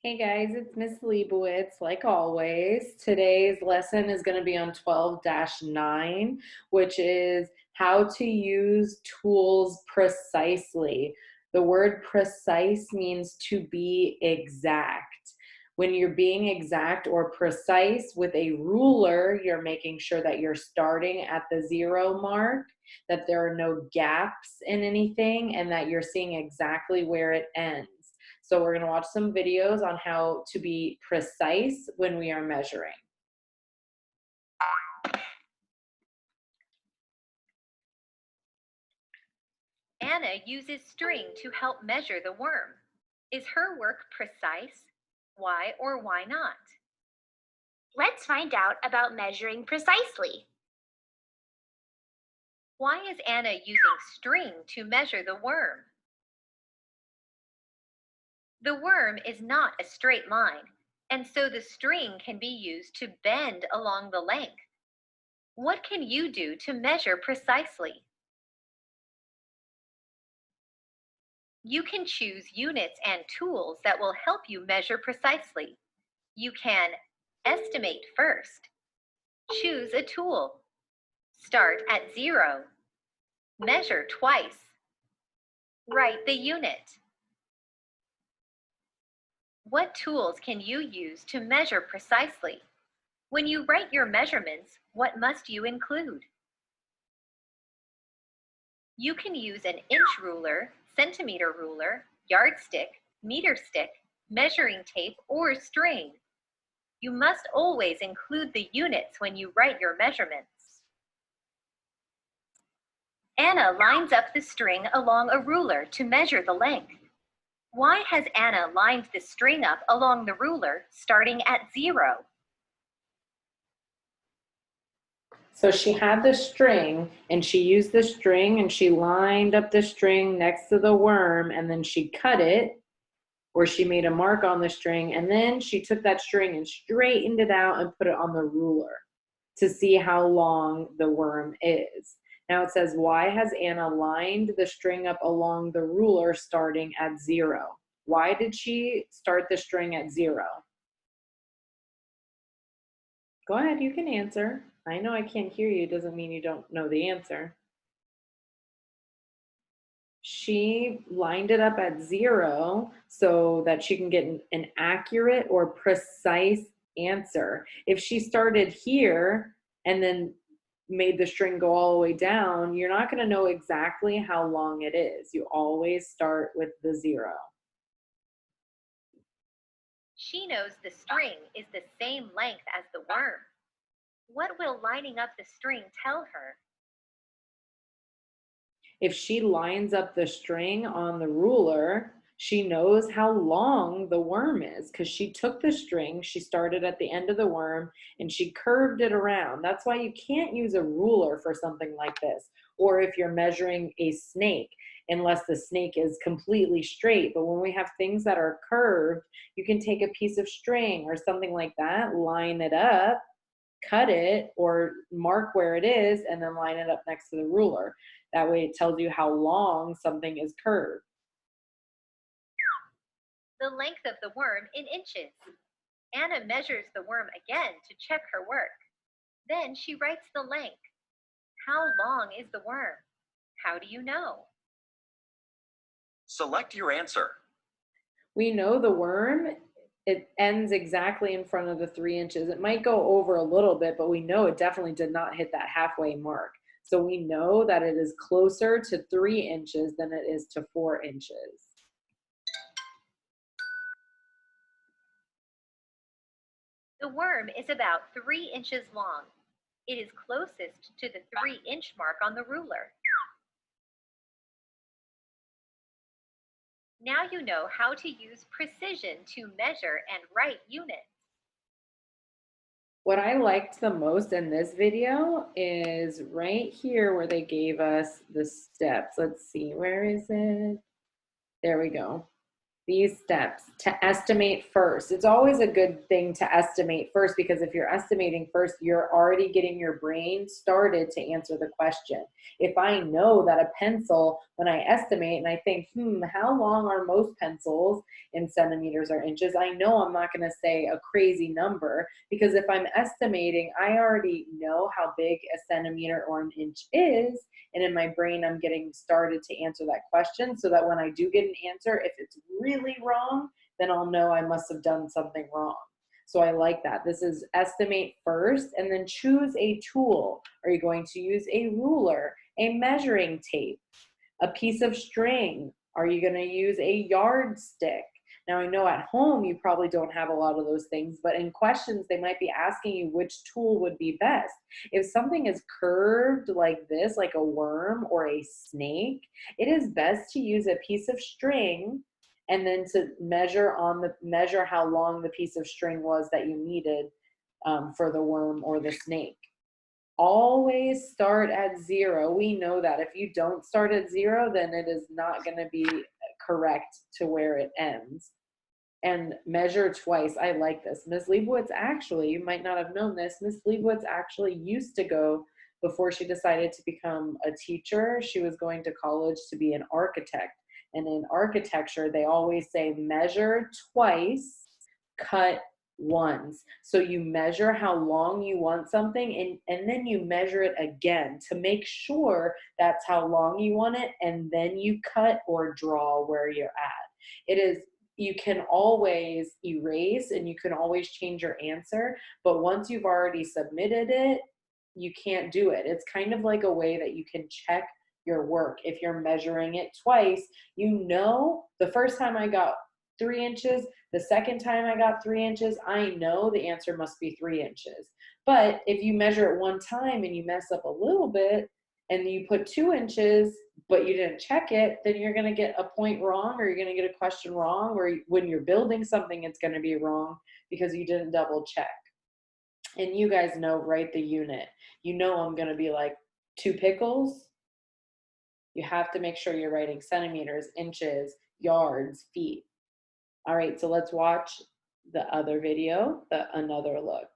Hey guys, it's Miss Leibowitz, like always. Today's lesson is going to be on 12-9, which is how to use tools precisely. The word precise means to be exact. When you're being exact or precise with a ruler, you're making sure that you're starting at the 0 mark, that there are no gaps in anything, and that you're seeing exactly where it ends. So we're going to watch some videos on how to be precise when we are measuring. Anna uses string to help measure the worm. Is her work precise? Why or why not? Let's find out about measuring precisely. Why is Anna using string to measure the worm? The worm is not a straight line, and so the string can be used to bend along the length. What can you do to measure precisely? You can choose units and tools that will help you measure precisely. You can estimate first, choose a tool, start at 0, measure twice, write the unit. What tools can you use to measure precisely? When you write your measurements, what must you include? You can use an inch ruler, centimeter ruler, yardstick, meter stick, measuring tape, or string. You must always include the units when you write your measurements. Anna lines up the string along a ruler to measure the length. Why has Anna lined the string up along the ruler starting at 0? So she had the string and she used the string and she lined up the string next to the worm, and then she cut it, or she made a mark on the string, and then she took that string and straightened it out and put it on the ruler to see how long the worm is. Now it says, why has Anna lined the string up along the ruler starting at 0? Why did she start the string at 0? Go ahead, you can answer. I know I can't hear you, doesn't mean you don't know the answer. She lined it up at 0 so that she can get an accurate or precise answer. If she started here and then made the string go all the way down, you're not going to know exactly how long it is. You always start with the 0. She knows the string is the same length as the worm. What will lining up the string tell her? If she lines up the string on the ruler, she knows how long the worm is because she took the string, she started at the end of the worm, and she curved it around. That's why you can't use a ruler for something like this, or if you're measuring a snake, unless the snake is completely straight. But when we have things that are curved, you can take a piece of string or something like that, line it up, cut it or mark where it is, and then line it up next to the ruler. That way it tells you how long something is curved. The length of the worm in inches. Anna measures the worm again to check her work. Then she writes the length. How long is the worm? How do you know? Select your answer. We know the worm, it ends exactly in front of the 3 inches. It might go over a little bit, but we know it definitely did not hit that halfway mark. So we know that it is closer to 3 inches than it is to 4 inches. The worm is about 3 inches long. It is closest to the 3-inch mark on the ruler. Now you know how to use precision to measure and write units. What I liked the most in this video is right here where they gave us the steps. Let's see, where is it? There we go. these steps to estimate first. It's always a good thing to estimate first, because if you're estimating first, you're already getting your brain started to answer the question. If I know that a pencil, when I estimate and I think, how long are most pencils in centimeters or inches, I know I'm not going to say a crazy number, because if I'm estimating, I already know how big a centimeter or an inch is. And in my brain, I'm getting started to answer that question, so that when I do get an answer, if it's really wrong, then I'll know I must have done something wrong. So I like that. This is estimate first, and then choose a tool. Are you going to use a ruler, a measuring tape, a piece of string? Are you going to use a yardstick? Now, I know at home you probably don't have a lot of those things, but in questions, they might be asking you which tool would be best. If something is curved like this, like a worm or a snake, it is best to use a piece of string, and then to measure how long the piece of string was that you needed for the worm or the snake. Always start at 0. We know that if you don't start at 0, then it is not going to be correct to where it ends. And measure twice. I like this. Ms. Leibowitz actually, you might not have known this, Ms. Leibowitz actually used to go, before she decided to become a teacher, she was going to college to be an architect. And in architecture, they always say measure twice, cut once. So you measure how long you want something, and then you measure it again to make sure that's how long you want it, and then you cut or draw where you're at. You can always erase and you can always change your answer, but once you've already submitted it, you can't do it. It's kind of like a way that you can check your work. If you're measuring it twice, the first time I got 3 inches, the second time I got 3 inches, I know the answer must be 3 inches. But if you measure it one time and you mess up a little bit and you put 2 inches, but you didn't check it, then you're going to get a point wrong, or you're going to get a question wrong, or when you're building something, it's going to be wrong because you didn't double check. And you guys know, write the unit. I'm going to be like 2 pickles. You have to make sure you're writing centimeters, inches, yards, feet. All right, so let's watch the other video, another look.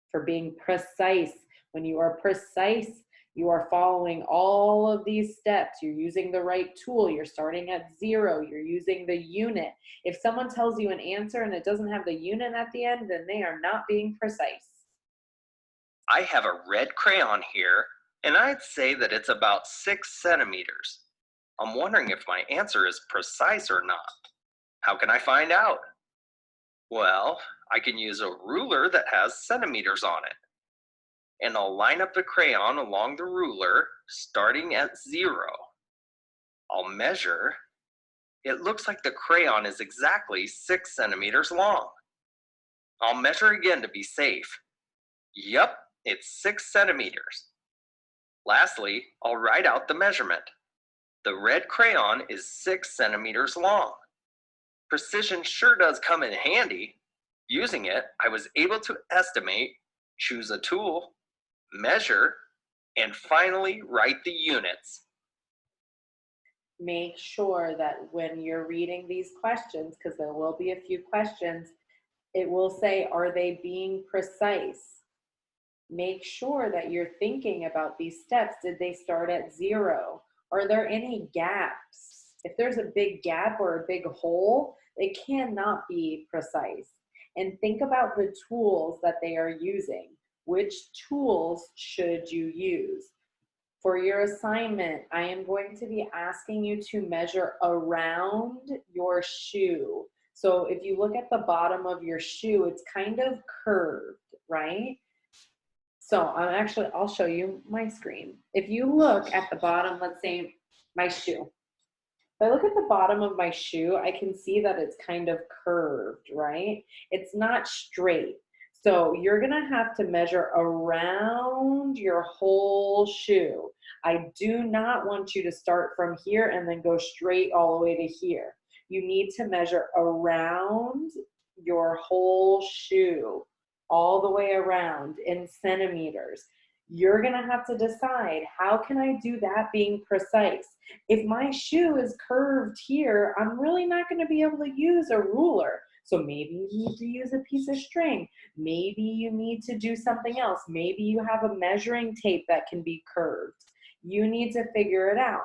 For being precise. When you are precise, you are following all of these steps. You're using the right tool. You're starting at 0. You're using the unit. If someone tells you an answer and it doesn't have the unit at the end, then they are not being precise. I have a red crayon here, and I'd say that it's about 6 centimeters. I'm wondering if my answer is precise or not. How can I find out? Well, I can use a ruler that has centimeters on it. And I'll line up the crayon along the ruler, starting at 0. I'll measure. It looks like the crayon is exactly 6 centimeters long. I'll measure again to be safe. Yep, it's 6 centimeters. Lastly, I'll write out the measurement. The red crayon is 6 centimeters long. Precision sure does come in handy. Using it, I was able to estimate, choose a tool, measure, and finally write the units. Make sure that when you're reading these questions, because there will be a few questions, it will say, are they being precise? Make sure that you're thinking about these steps. Did they start at 0? Are there any gaps? If there's a big gap or a big hole, it cannot be precise. And think about the tools that they are using. Which tools should you use? For your assignment, I am going to be asking you to measure around your shoe. So if you look at the bottom of your shoe, it's kind of curved, right? So I'll show you my screen. If you look at the bottom, let's say my shoe. If I look at the bottom of my shoe, I can see that it's kind of curved, right? It's not straight. So you're gonna have to measure around your whole shoe. I do not want you to start from here and then go straight all the way to here. You need to measure around your whole shoe, all the way around in centimeters. You're gonna have to decide, how can I do that being precise? If my shoe is curved here, I'm really not gonna be able to use a ruler. So maybe you need to use a piece of string. Maybe you need to do something else. Maybe you have a measuring tape that can be curved. You need to figure it out.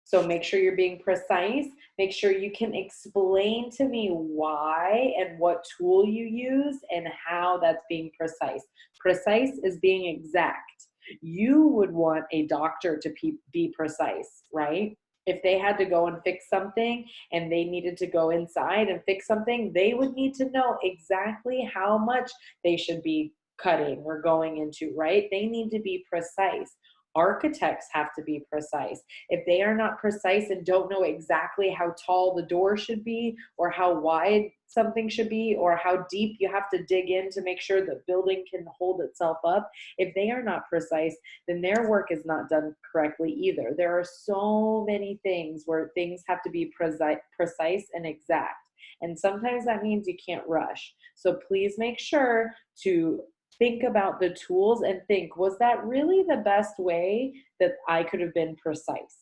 So make sure you're being precise. Make sure you can explain to me why and what tool you use and how that's being precise. Precise is being exact. You would want a doctor to be precise, right? If they had to go and fix something and they needed to go inside and fix something, they would need to know exactly how much they should be cutting or going into, right? They need to be precise. Architects have to be precise. If they are not precise and don't know exactly how tall the door should be or how wide something should be or how deep you have to dig in to make sure the building can hold itself up, if they are not precise, then their work is not done correctly either. There are so many things where things have to be precise and exact. And sometimes that means you can't rush. So please make sure to think about the tools and think, was that really the best way that I could have been precise?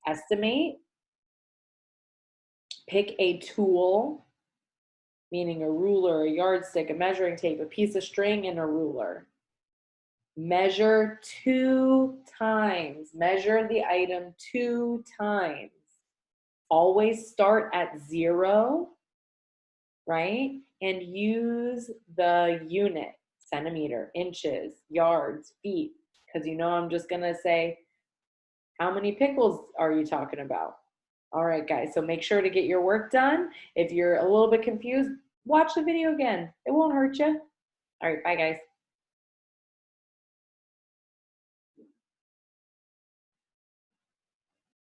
Estimate, pick a tool, meaning a ruler, a yardstick, a measuring tape, a piece of string, and a ruler. Measure 2 times. Measure the item 2 times. Always start at 0, right? And use the unit. Centimeter, inches, yards, feet, because you know I'm just gonna say, how many pickles are you talking about? All right, guys, so make sure to get your work done. If you're a little bit confused, watch the video again. It won't hurt you. All right, bye, guys.